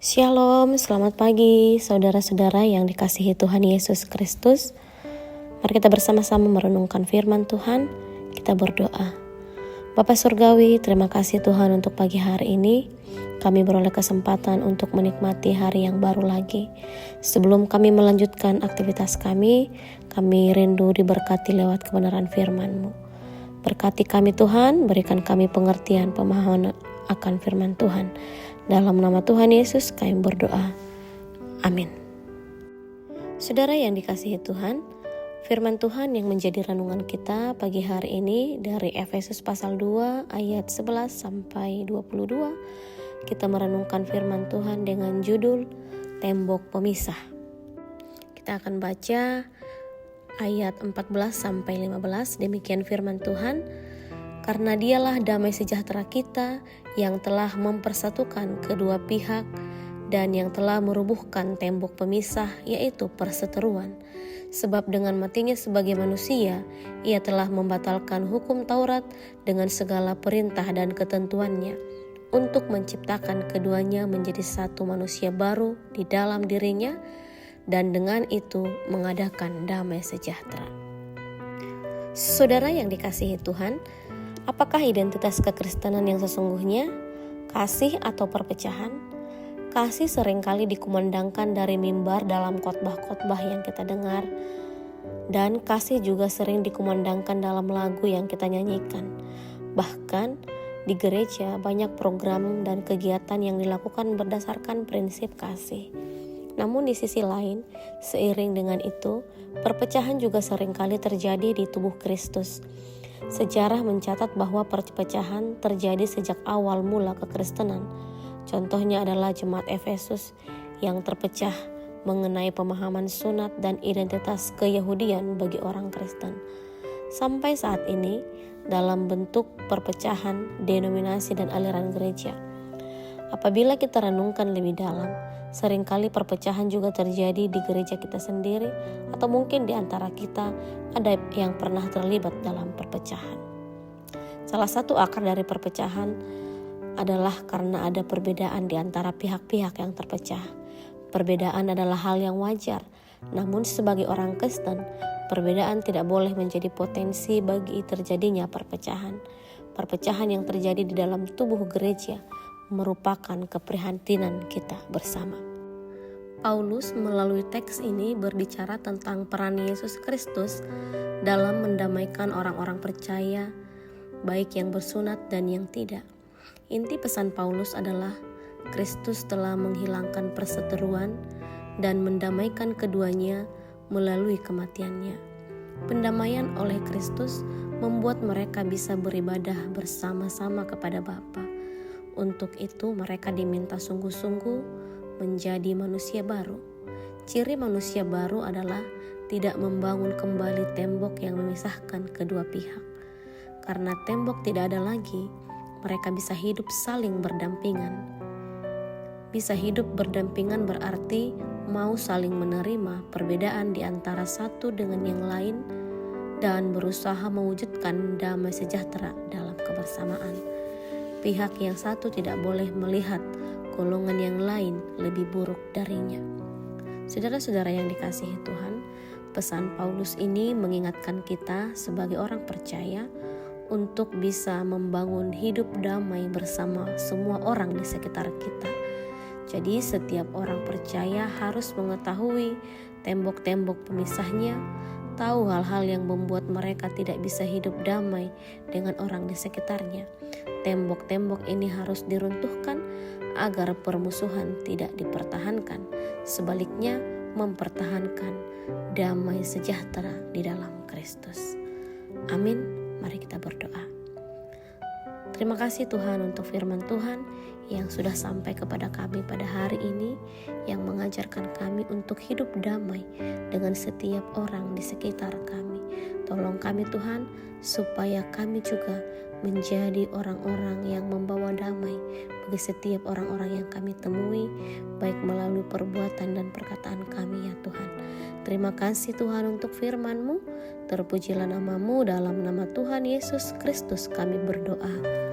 Shalom, selamat pagi saudara-saudara yang dikasihi Tuhan Yesus Kristus. Mari kita bersama-sama merenungkan firman Tuhan. Kita berdoa. Bapa Surgawi, terima kasih Tuhan untuk pagi hari ini. Kami beroleh kesempatan untuk menikmati hari yang baru lagi. Sebelum kami melanjutkan aktivitas kami rindu diberkati lewat kebenaran firman-Mu. Berkati kami Tuhan, berikan kami pengertian, pemahaman akan firman Tuhan. Dalam nama Tuhan Yesus kami berdoa. Amin. Saudara yang dikasihi Tuhan, firman Tuhan yang menjadi renungan kita pagi hari ini dari Efesus pasal 2 ayat 11 sampai 22. Kita merenungkan firman Tuhan dengan judul Tembok Pemisah. Kita akan baca ayat 14 sampai 15. Demikian firman Tuhan. Karena dialah damai sejahtera kita yang telah mempersatukan kedua pihak dan yang telah merubuhkan tembok pemisah, yaitu perseteruan. Sebab dengan matinya sebagai manusia, ia telah membatalkan hukum Taurat dengan segala perintah dan ketentuannya, untuk menciptakan keduanya menjadi satu manusia baru di dalam dirinya, dan dengan itu mengadakan damai sejahtera. Saudara yang dikasihi Tuhan, apakah identitas kekristenan yang sesungguhnya? Kasih atau perpecahan? Kasih seringkali dikumandangkan dari mimbar dalam khotbah-khotbah yang kita dengar, dan kasih juga sering dikumandangkan dalam lagu yang kita nyanyikan. Bahkan di gereja banyak program dan kegiatan yang dilakukan berdasarkan prinsip kasih. Namun di sisi lain, seiring dengan itu, perpecahan juga seringkali terjadi di tubuh Kristus. Sejarah mencatat bahwa perpecahan terjadi sejak awal mula kekristenan. Contohnya adalah jemaat Efesus yang terpecah mengenai pemahaman sunat dan identitas keyahudian bagi orang Kristen. Sampai saat ini, dalam bentuk perpecahan, denominasi dan aliran gereja. Apabila kita renungkan lebih dalam, seringkali perpecahan juga terjadi di gereja kita sendiri, atau mungkin di antara kita ada yang pernah terlibat dalam perpecahan. Salah satu akar dari perpecahan adalah karena ada perbedaan di antara pihak-pihak yang terpecah. Perbedaan adalah hal yang wajar, namun sebagai orang Kristen, perbedaan tidak boleh menjadi potensi bagi terjadinya perpecahan. Perpecahan yang terjadi di dalam tubuh gereja merupakan keprihatinan kita bersama. Paulus melalui teks ini berbicara tentang peran Yesus Kristus dalam mendamaikan orang-orang percaya, baik yang bersunat dan yang tidak. Inti pesan Paulus adalah Kristus telah menghilangkan perseteruan dan mendamaikan keduanya melalui kematiannya. Pendamaian oleh Kristus membuat mereka bisa beribadah bersama-sama kepada Bapa. Untuk itu mereka diminta sungguh-sungguh menjadi manusia baru. Ciri manusia baru adalah tidak membangun kembali tembok yang memisahkan kedua pihak. Karena tembok tidak ada lagi, mereka bisa hidup saling berdampingan. Bisa hidup berdampingan berarti mau saling menerima perbedaan di antara satu dengan yang lain dan berusaha mewujudkan damai sejahtera dalam kebersamaan. Pihak yang satu tidak boleh melihat golongan yang lain lebih buruk darinya. Saudara-saudara yang dikasihi Tuhan, pesan Paulus ini mengingatkan kita sebagai orang percaya untuk bisa membangun hidup damai bersama semua orang di sekitar kita. Jadi setiap orang percaya harus mengetahui tembok-tembok pemisahnya, tahu hal-hal yang membuat mereka tidak bisa hidup damai dengan orang di sekitarnya. Tembok-tembok ini harus diruntuhkan agar permusuhan tidak dipertahankan. Sebaliknya, mempertahankan damai sejahtera di dalam Kristus. Amin. Mari kita berdoa. Terima kasih Tuhan untuk firman Tuhan yang sudah sampai kepada kami pada hari ini, yang mengajarkan kami untuk hidup damai dengan setiap orang di sekitar kami. Tolong kami Tuhan, supaya kami juga menjadi orang-orang yang membawa damai bagi setiap orang-orang yang kami temui, baik melalui perbuatan dan perkataan kami ya Tuhan. Terima kasih Tuhan untuk firman-Mu. Terpujilah nama-Mu, dalam nama Tuhan Yesus Kristus kami berdoa.